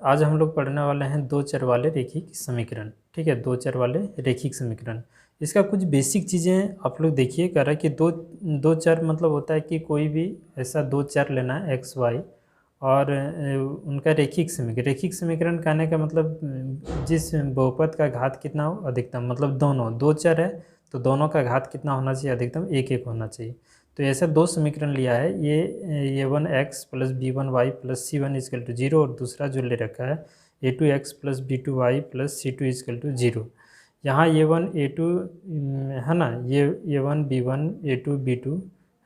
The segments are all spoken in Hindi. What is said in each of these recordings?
आज हम लोग पढ़ने वाले हैं दो चर वाले रेखिक समीकरण। ठीक है, दो चर वाले रेखिक समीकरण। इसका कुछ बेसिक चीज़ें आप लोग देखिए। कह रहा है कि दो दो चर मतलब होता है कि कोई भी ऐसा दो चर लेना है एक्स वाई और उनका रेखिक समीकरण कहने का मतलब जिस बहुपद का घात कितना हो अधिकतम, मतलब दोनों दो चर है तो दोनों का घात कितना होना चाहिए, अधिकतम एक एक होना चाहिए। तो ऐसा दो समीकरण लिया है, ये one x plus b one y plus c one equal to zero, और दूसरा जो ले रखा है a two x plus b two y plus c two equal to zero. यहाँ ये वन ए टू है ना, ये one b one a two b two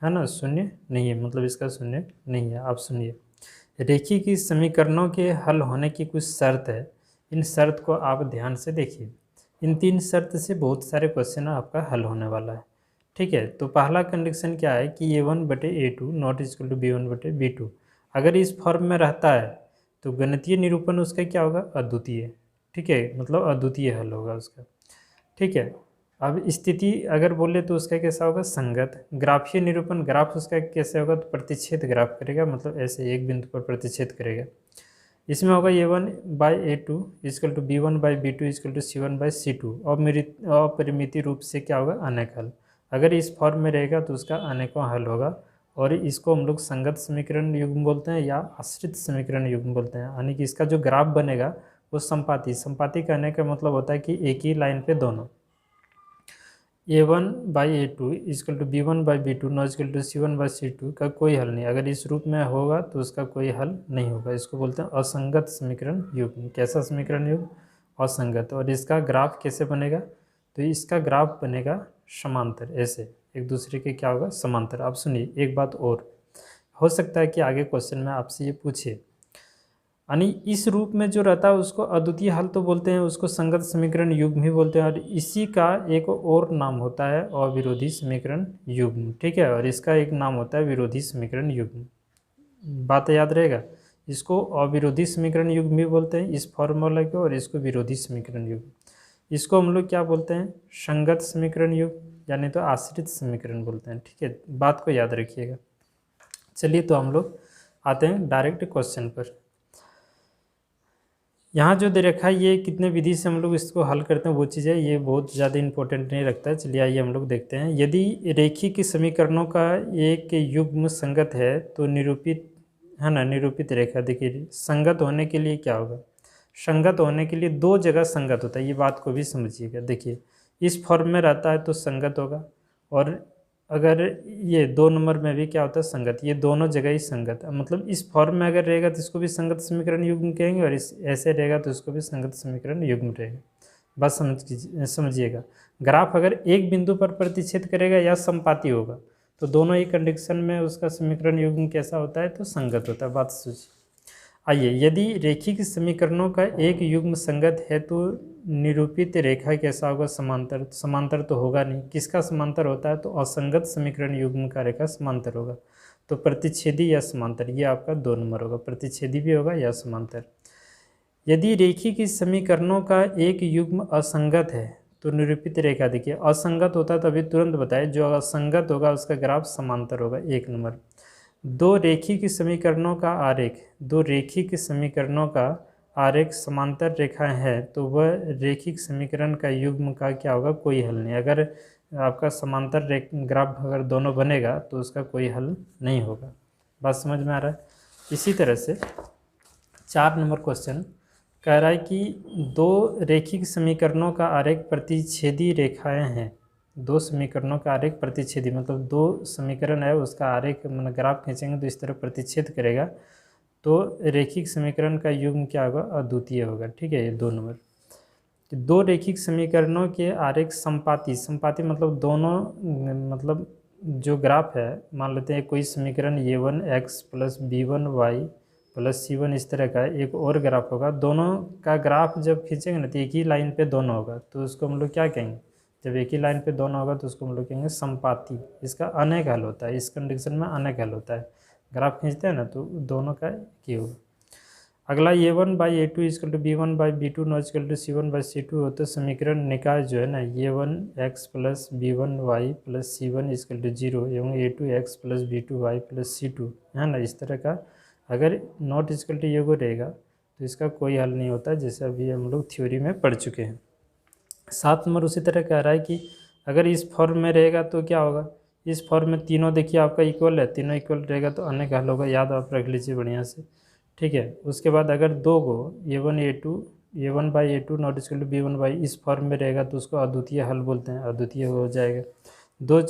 है ना, शून्य नहीं है, मतलब इसका शून्य नहीं है। आप सुनिए, रेखिक समीकरणों के हल होने की कुछ शर्त है। इन शर्त को आप ध्यान से देखिए। इन तीन शर्त से बहुत सारे क्वेश्चन आपका हल होने वाला है। ठीक है, तो पहला कंडीशन क्या है कि ए वन बटे a two not equal to b one बटे बी टू। अगर इस फॉर्म में रहता है तो गणितीय निरूपण उसका क्या होगा, अद्वितीय। ठीक है, मतलब अद्वितीय हल होगा उसका। ठीक है, अब स्थिति अगर बोले तो उसका कैसा होगा, संगत। ग्राफीय निरूपण, ग्राफ उसका कैसे होगा, तो प्रतिच्छेद ग्राफ करेगा, मतलब ऐसे एक बिंदु पर प्रतिच्छेद करेगा। इसमें होगा a one by a two equal to b one by b two equal to c one by c two. और मेरी अपरिमिति रूप से क्या होगा, अनेक हल। अगर इस फॉर्म में रहेगा तो उसका अनेकों हल होगा, और इसको हम लोग संगत समीकरण युग्म बोलते हैं या आश्रित समीकरण युग्म बोलते हैं। यानी कि इसका जो ग्राफ बनेगा वो संपाती कहने का मतलब होता है कि एक ही लाइन पे दोनों a one by a two equal to b one by b two not equal to c one by c two का कोई हल नहीं। अगर इस रूप में होगा तो उसका कोई हल नहीं होगा। इसको बोलते हैं असंगत समीकरण युग्म। कैसा समीकरण युग्म, असंगत। और इसका ग्राफ कैसे बनेगा, तो इसका ग्राफ बनेगा समांतर, ऐसे एक दूसरे के क्या होगा, समांतर। आप सुनिए एक बात और, हो सकता है कि आगे क्वेश्चन में आपसे ये पूछे, यानी इस रूप में जो रहता है उसको अद्वितीय हल तो बोलते हैं, उसको संगत समीकरण युग्म ही बोलते हैं। और इसी का एक और नाम होता है अविरोधी समीकरण युग्म। ठीक है, और इसका एक नाम होता है विरोधी समीकरण युग्म। बात याद रहेगा, इसको अविरोधी समीकरण युग्म भी बोलते हैं इस फॉर्मूला को, और इसको विरोधी समीकरण युग्म। इसको हम लोग क्या बोलते हैं, संगत समीकरण युग्म, यानी तो आश्रित समीकरण बोलते हैं। ठीक है, बात को याद रखिएगा। चलिए तो हम लोग आते हैं डायरेक्ट क्वेश्चन पर। यहाँ जो दे रखा है ये कितने विधि से हम लोग इसको हल करते हैं वो चीज़ है, ये बहुत ज़्यादा इंपॉर्टेंट नहीं रखता है। चलिए आइए हम लोग देखते हैं। यदि रेखिक समीकरणों का एक युग्म संगत है तो निरूपित है ना, निरूपित रेखा। देखिए संगत होने के लिए क्या होगा, संगत होने के लिए दो जगह संगत होता है, ये बात को भी समझिएगा। देखिए इस फॉर्म में रहता है तो संगत होगा, और अगर ये दो नंबर में भी क्या होता है, संगत। ये दोनों जगह ही संगत है, मतलब इस फॉर्म में अगर रहेगा तो इसको भी संगत समीकरण युग्म कहेंगे, और इस ऐसे रहेगा तो इसको भी संगत समीकरण युग्म रहेगा। बस समझिएगा। ग्राफ अगर एक बिंदु पर प्रतिच्छेद करेगा या संपाती होगा तो दोनों ही कंडीशन में उसका समीकरण युग्म कैसा होता है, तो संगत होता है। बात सोचिए। आइए, यदि रेखिक समीकरणों का एक युग्म संगत है तो निरूपित रेखा कैसा होगा, समांतर। समांतर तो होगा नहीं, किसका समांतर होता है, तो असंगत समीकरण युग्म का रेखा समांतर होगा। तो प्रतिच्छेदी या समांतर, ये आपका दो नंबर होगा, प्रतिच्छेदी भी होगा या समांतर। यदि रेखिक समीकरणों का एक युग्म असंगत है तो निरूपित रेखा, देखिए असंगत होता है तो अभी तुरंत बताए, जो असंगत होगा उसका ग्राफ समांतर होगा, एक नंबर। दो रेखिक समीकरणों का आरेख, दो रेखिक समीकरणों का आरेख समांतर रेखा है तो वह रेखिक समीकरण का युग्म का क्या होगा, कोई हल नहीं। अगर आपका समांतर ग्राफ अगर दोनों बनेगा तो उसका कोई हल नहीं होगा। बात समझ में आ रहा है। इसी तरह से 4 नंबर क्वेश्चन कह रहा है कि दो रेखिक समीकरणों का आरेख प्रतिच्छेदी रेखाएं हैं। दो समीकरणों का आरेख प्रतिच्छेदी, मतलब दो समीकरण है उसका आरेख मतलब ग्राफ खींचेंगे तो इस तरह प्रतिच्छेद करेगा, तो रेखिक समीकरण का युग्म क्या होगा, अद्वितीय होगा। ठीक है, ये दो नंबर। दो रेखिक समीकरणों के आरेख संपाती, संपाती मतलब दोनों, मतलब जो ग्राफ है, मान लेते हैं कोई समीकरण ये one x plus b one y plus c one इस तरह का एक और ग्राफ होगा। दोनों का ग्राफ जब खींचेंगे ना तो एक ही लाइन पे दोनों होगा, तो उसको हम लोग क्या कहेंगे, जब एक ही लाइन पे दोनों होगा तो उसको हम लोग कहेंगे संपाती। इसका अनेक हल होता है, इस कंडीशन में अनेक हल होता है। ग्राफ खींचते हैं ना तो दोनों का एक ही होगा। अगला a one by a two equal to b one by b two not equal to c one by c two हो, तो समीकरण निकाय जो है ना, a one x plus b one y plus c one equal to zero एवं a two x plus b two y plus c two है ना, इस तरह का अगर नॉट इजकल टू ये को रहेगा तो इसका कोई हल नहीं होता, जैसे अभी हम लोग थ्योरी में पढ़ चुके हैं। 7 नंबर उसी तरह कह रहा है कि अगर इस फॉर्म में रहेगा तो क्या होगा, इस फॉर्म में तीनों देखिए आपका इक्वल है, तीनों इक्वल रहेगा तो अन्य का हल होगा, याद आप रख लीजिए बढ़िया से, ठीक है। उसके बाद अगर दो को A1 not equal to B1 इस फॉर्म में रहेगा तो उसको अद्वितीय हल बोलते हैं, अद्वितीय हो जाएगा। दो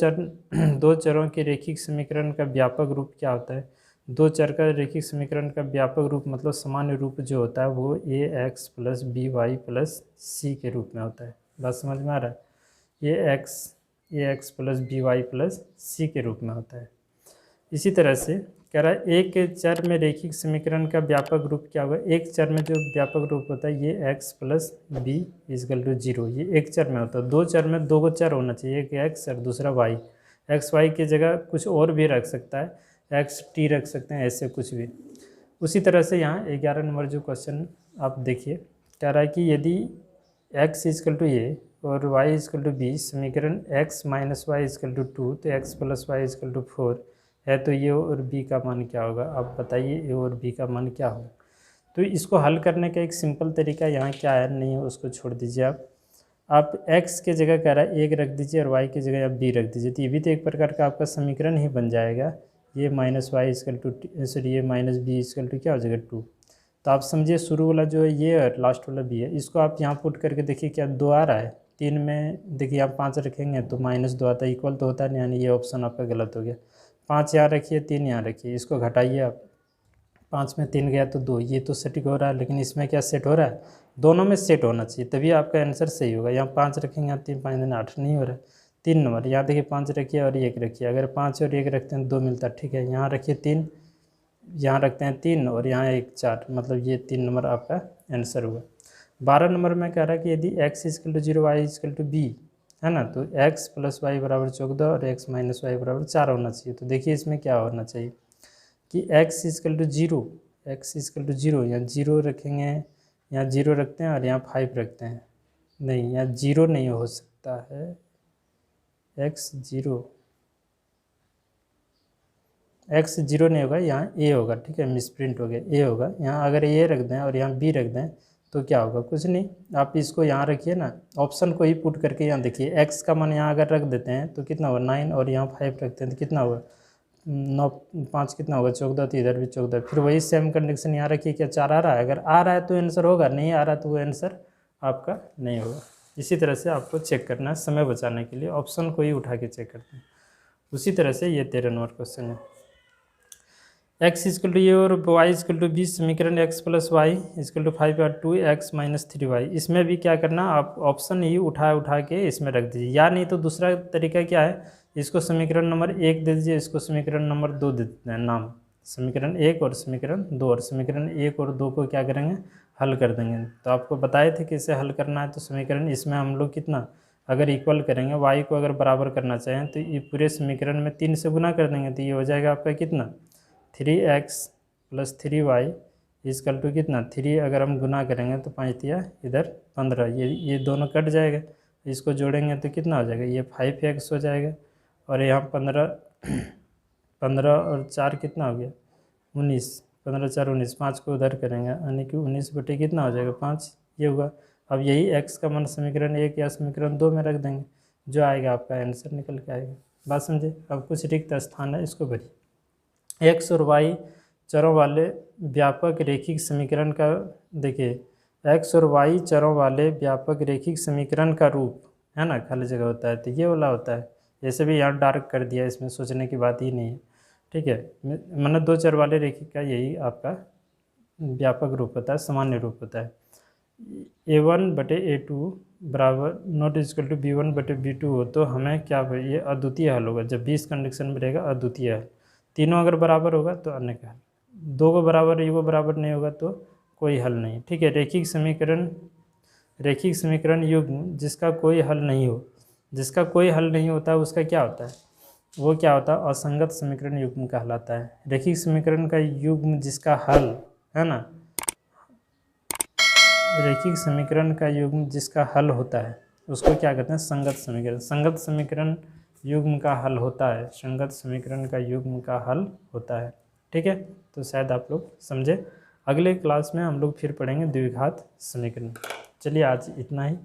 चरों के रैखिक समीकरण का व्यापक रूप क्या होता है, दो चर का रैखिक समीकरण का व्यापक रूप मतलब सामान्य रूप जो होता है वो AX plus BY plus C के रूप में होता है। बात समझ में आ रहा है, AX plus BY plus C के रूप में होता है। इसी तरह से कह रहा है एक चर में रैखिक समीकरण का व्यापक रूप क्या होगा, एक चर में जो व्यापक रूप होता है ये x plus b equal to 0, ये एक चर में होता है। दो चर में दो को चर होना चाहिए, एक x और दूसरा y, एक्स वाई की जगह कुछ और भी रख सकता है, एक्स टी रख सकते हैं, ऐसे कुछ भी। उसी तरह से यहाँ 11 नंबर जो क्वेश्चन आप देखिए, कह रहा है कि यदि x इजकल टू ए और y इजकल टू बी समीकरण x minus y equal to 2 तो x plus y equal to 4 है तो ए और बी का मान क्या होगा, आप बताइए ए और बी का मान क्या होगा। तो इसको हल करने का एक सिंपल तरीका यहाँ क्या है, नहीं है उसको छोड़ दीजिए आप x के जगह कह रहा है एक रख दीजिए और y की जगह आप b रख दीजिए, तो ये भी तो एक प्रकार का आपका समीकरण ही बन जाएगा। ये minus y equal to sorry ये माइनस बी इजकल टू क्या हो जाएगा 2। तो आप समझिए शुरू वाला जो है ये और लास्ट वाला बी है, इसको आप यहाँ पुट करके देखिए क्या 2 आ रहा है, 3 में देखिए आप 5 रखेंगे तो माइनस 2 आता है, इक्वल तो होता नहीं, यानी ये ऑप्शन आपका गलत हो गया। 5 यहाँ रखिए 3 यहाँ रखिए, इसको घटाइए आप, 5 में 3 गया तो 2, ये तो सेटिक हो रहा है, लेकिन इसमें क्या सेट हो रहा है, दोनों में सेट होना चाहिए तभी आपका आंसर सही होगा। यहाँ 5 रखेंगे, यहाँ 3 5 दिन 8 नहीं हो रहा है। 3 नंबर यहाँ देखिए 5 रखिए और 1 रखिए, अगर 5 और 1 रखते हैं 2 मिलता है, ठीक है। यहाँ रखिए 3, यहाँ रखते हैं 3 और यहाँ 1 4, मतलब ये 3 नंबर आपका आंसर हुआ। 12 नंबर में कह रहा है कि यदि x equal to 0 y equal to b है ना, तो x प्लस वाई बराबर 14 और x माइनस वाई बराबर 4 होना चाहिए। तो देखिए इसमें क्या होना चाहिए कि x equal to 0, x equal to 0, यहाँ 0 रखेंगे, यहाँ 0 रखते हैं और यहाँ 5 रखते हैं, नहीं यहाँ 0 नहीं हो सकता है, x 0 नहीं होगा, यहाँ a होगा, ठीक है, मिसप्रिंट हो गया, a होगा। यहाँ अगर a रख दें और यहाँ b रख दें तो क्या होगा, कुछ नहीं, आप इसको यहाँ रखिए ना, ऑप्शन को ही पुट करके यहाँ देखिए x का मान यहाँ अगर रख देते हैं तो कितना होगा 9 और यहाँ 5 रखते हैं तो कितना होगा 9 5 कितना होगा 14, तो इधर भी 14, फिर वही सेम कंडीशन यहाँ रखिए, क्या 4 आ रहा है, अगर आ रहा है तो आंसर होगा, नहीं आ रहा तो वो आंसर आपका नहीं होगा। इसी तरह से आपको चेक करना है, समय बचाने के लिए ऑप्शन को ही उठा के चेक करते हैं। उसी तरह से ये 13 नंबर क्वेश्चन है, x इजकल टू ये और y इजकल टू बी समीकरण x plus y equal to 5 और 2x माइनस 3y, इसमें भी क्या करना, आप ऑप्शन ही उठा के इसमें रख दीजिए, या नहीं तो दूसरा तरीका क्या है, इसको समीकरण नंबर 1 दे दीजिए, इसको समीकरण नंबर 2 दे देते हैं नाम, समीकरण 1 और समीकरण 2, और समीकरण 1 और 2 को क्या करेंगे, हल कर देंगे। तो आपको बताए थे कि इसे हल करना है, तो समीकरण इसमें हम लोग कितना अगर इक्वल करेंगे, y को अगर बराबर करना चाहें तो ये पूरे समीकरण में 3 से गुना कर देंगे, तो ये हो जाएगा आपका कितना 3x plus 3y is equal to कितना 3, अगर हम गुना करेंगे तो 5 या इधर 15, ये दोनों कट जाएगा, इसको जोड़ेंगे तो कितना हो जाएगा, ये 5x हो जाएगा, और यहाँ 15 और 4 कितना हो गया 19, 15 4 19, 5 को उधर करेंगे यानी कि 19 बटे कितना हो जाएगा 5, ये हुआ। अब यही x का मान समीकरण 1 या समीकरण 2 में रख देंगे, जो आएगा आपका आंसर निकल के आएगा। बात समझे। अब कुछ रिक्त स्थान है, इसको भरिए। x और y चरों वाले व्यापक रैखिक समीकरण का, देखिए x और y चरों वाले व्यापक रैखिक समीकरण का रूप है ना, खाली जगह होता है तो ये वाला होता है, जैसे भी यहाँ डार्क कर दिया, इसमें सोचने की बात ही नहीं है, ठीक है। मतलब दो चर वाले रैखिक का यही आपका व्यापक रूप होता है, सामान्य रूप होता है। a1 बटे a2 बराबर नॉट इजकल टू b1 बटे b2 हो तो हमें क्या, ये अद्वितीय हल होगा, जब भी इस कंडीशन में रहेगा अद्वितीय हल, तीनों अगर बराबर होगा तो अन्य का हल, दो को बराबर ये को बराबर नहीं होगा तो कोई हल नहीं, ठीक है। रैखिक समीकरण युग्म जिसका कोई हल नहीं हो, जिसका कोई हल नहीं होता उसका क्या होता है, वो क्या होता है, असंगत समीकरण युग्म कहलाता है। रैखिक समीकरण का युग्म जिसका हल है ना, रैखिक समीकरण का युग्म जिसका हल होता है उसको क्या कहते हैं, संगत समीकरण। संगत समीकरण युग्म का हल होता है, संगत समीकरण का युग्म का हल होता है, ठीक है। तो शायद आप लोग समझे। अगले क्लास में हम लोग फिर पढ़ेंगे द्विघात समीकरण। चलिए आज इतना ही।